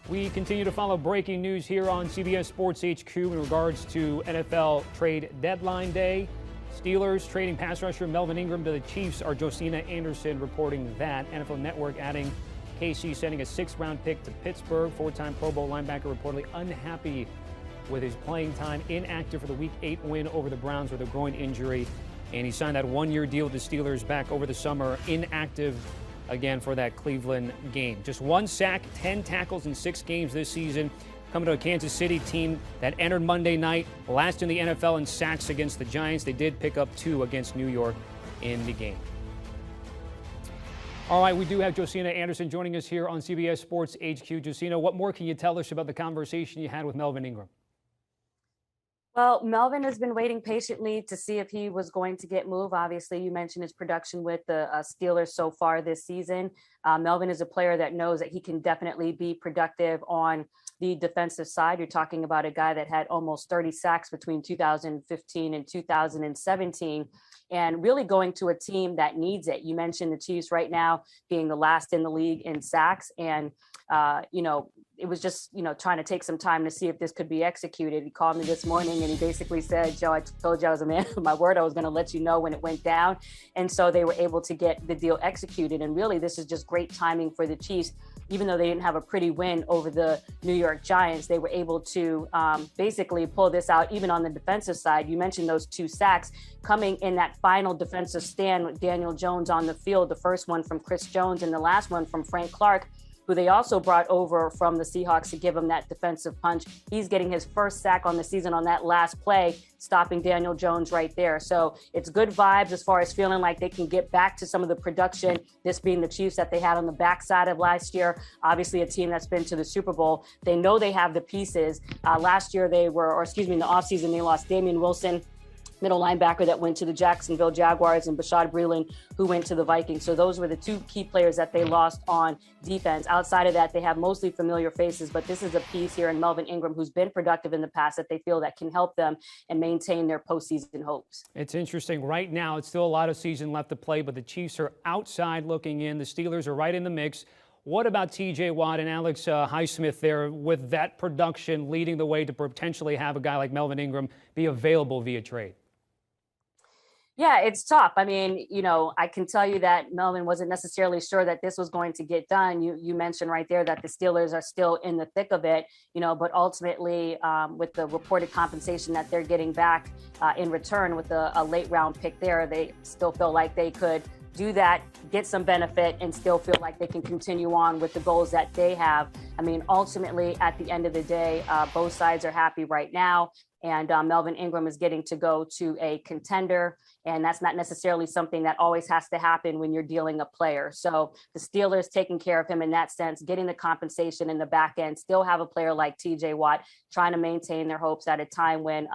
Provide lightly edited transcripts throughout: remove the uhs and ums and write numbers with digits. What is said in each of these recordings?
We continue to follow breaking news here on CBS Sports HQ in regards to NFL trade deadline day. Steelers trading pass rusher Melvin Ingram to the Chiefs. Our Josina Anderson reporting that. NFL Network adding KC sending a 6th-round pick to Pittsburgh. 4-time Pro Bowl linebacker reportedly unhappy with his playing time. Inactive for the Week 8 win over the Browns with a groin injury. And he signed that 1-year deal with the Steelers back over the summer. Inactive again for that Cleveland game. Just 1 sack, 10 tackles in 6 games this season. Coming to a Kansas City team that entered Monday night last in the NFL in sacks against the Giants. They did pick up 2 against New York in the game. All right, we do have Josina Anderson joining us here on CBS Sports HQ. Josina, what more can you tell us about the conversation you had with Melvin Ingram? Well, Melvin has been waiting patiently to see if he was going to get moved. Obviously, you mentioned his production with the Steelers so far this season. Melvin is a player that knows that he can definitely be productive on the defensive side. You're talking about a guy that had almost 30 sacks between 2015 and 2017, and really going to a team that needs it. You mentioned the Chiefs right now being the last in the league in sacks, and it was just, trying to take some time to see if this could be executed. He called me this morning and he basically said, Joe, I told you I was a man of my word. I was going to let you know when it went down. And so they were able to get the deal executed. And really, this is just great timing for the Chiefs. Even though they didn't have a pretty win over the New York Giants, they were able to basically pull this out, even on the defensive side. You mentioned those 2 sacks coming in that final defensive stand with Daniel Jones on the field, the first one from Chris Jones and the last one from Frank Clark, who they also brought over from the Seahawks to give him that defensive punch. He's getting his first sack on the season on that last play, stopping Daniel Jones right there. So it's good vibes as far as feeling like they can get back to some of the production, this being the Chiefs that they had on the backside of last year. Obviously a team that's been to the Super Bowl. They know they have the pieces. Last year in the offseason, they lost Damian Wilson, middle linebacker that went to the Jacksonville Jaguars, and Bashaud Breeland, who went to the Vikings. So those were the 2 key players that they lost on defense. Outside of that, they have mostly familiar faces, but this is a piece here in Melvin Ingram, who's been productive in the past, that they feel that can help them and maintain their postseason hopes. It's interesting. Right now, it's still a lot of season left to play, but the Chiefs are outside looking in. The Steelers are right in the mix. What about T.J. Watt and Alex Highsmith there with that production leading the way to potentially have a guy like Melvin Ingram be available via trade? Yeah, it's tough. I mean, I can tell you that Melvin wasn't necessarily sure that this was going to get done. You mentioned right there that the Steelers are still in the thick of it, but ultimately with the reported compensation that they're getting back in return with a late round pick there, they still feel like they could do that, get some benefit, and still feel like they can continue on with the goals that they have. I mean, ultimately, at the end of the day, both sides are happy right now. And Melvin Ingram is getting to go to a contender. And that's not necessarily something that always has to happen when you're dealing a player. So the Steelers taking care of him in that sense, getting the compensation in the back end, still have a player like TJ Watt trying to maintain their hopes at a time when,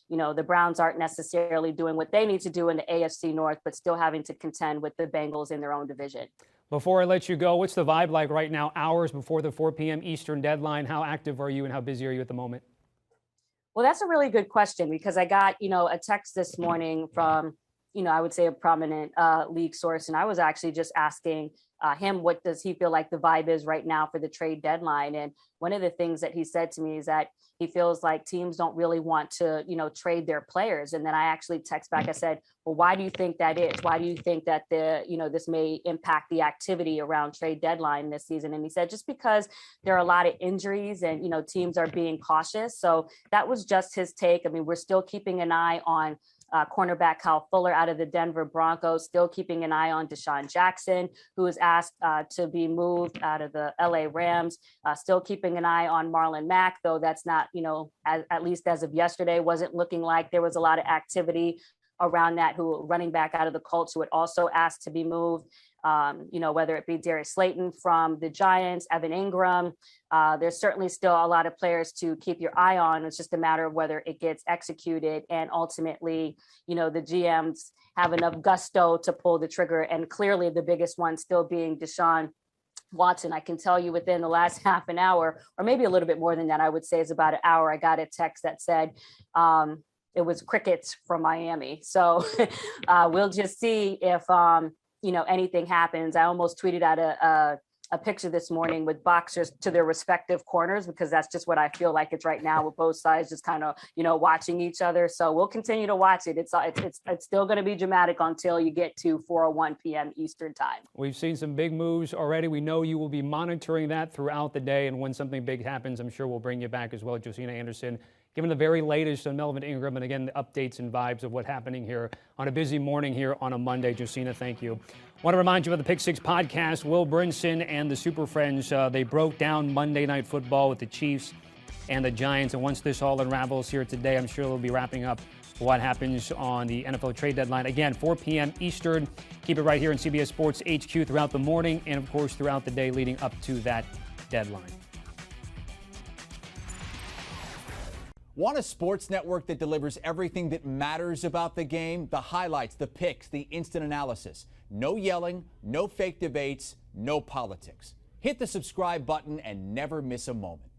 the Browns aren't necessarily doing what they need to do in the AFC North, but still having to contend with the Bengals in their own division. Before I let you go, what's the vibe like right now, hours before the 4 p.m. Eastern deadline? How active are you and how busy are you at the moment? Well, that's a really good question, because I got, a text this morning from, I would say a prominent league source. And I was actually just asking him, what does he feel like the vibe is right now for the trade deadline? And one of the things that he said to me is that he feels like teams don't really want to, trade their players. And then I actually text back, I said, well, why do you think that is? Why do you think that this may impact the activity around trade deadline this season? And he said, just because there are a lot of injuries and, teams are being cautious. So that was just his take. I mean, we're still keeping an eye on cornerback Kyle Fuller out of the Denver Broncos, still keeping an eye on Deshaun Jackson, who was asked to be moved out of the LA Rams, still keeping an eye on Marlon Mack, though that's not, at least as of yesterday, wasn't looking like there was a lot of activity around that, who running back out of the Colts, who had also asked to be moved. Whether it be Darius Slayton from the Giants, Evan Ingram, there's certainly still a lot of players to keep your eye on. It's just a matter of whether it gets executed. And ultimately, the GMs have enough gusto to pull the trigger. And clearly the biggest one still being Deshaun Watson. I can tell you within the last half an hour, or maybe a little bit more than that, I would say is about an hour, I got a text that said, it was crickets from Miami. So we'll just see if, anything happens. I almost tweeted out a picture this morning with boxers to their respective corners, because that's just what I feel like it's right now, with both sides just kind of, watching each other. So we'll continue to watch it. It's still going to be dramatic until you get to 4:01 p.m. Eastern time. We've seen some big moves already. We know you will be monitoring that throughout the day. And when something big happens, I'm sure we'll bring you back as well, Josina Anderson, given the very latest on Melvin Ingram. And again, the updates and vibes of what's happening here on a busy morning here on a Monday. Josina, thank you. Want to remind you about the Pick Six podcast. Will Brinson and the Super Friends, they broke down Monday Night Football with the Chiefs and the Giants. And once this all unravels here today, I'm sure they'll be wrapping up what happens on the NFL trade deadline. Again, 4 p.m. Eastern. Keep it right here in CBS Sports HQ throughout the morning and, of course, throughout the day leading up to that deadline. Want a sports network that delivers everything that matters about the game? The highlights, the picks, the instant analysis. No yelling, no fake debates, no politics. Hit the subscribe button and never miss a moment.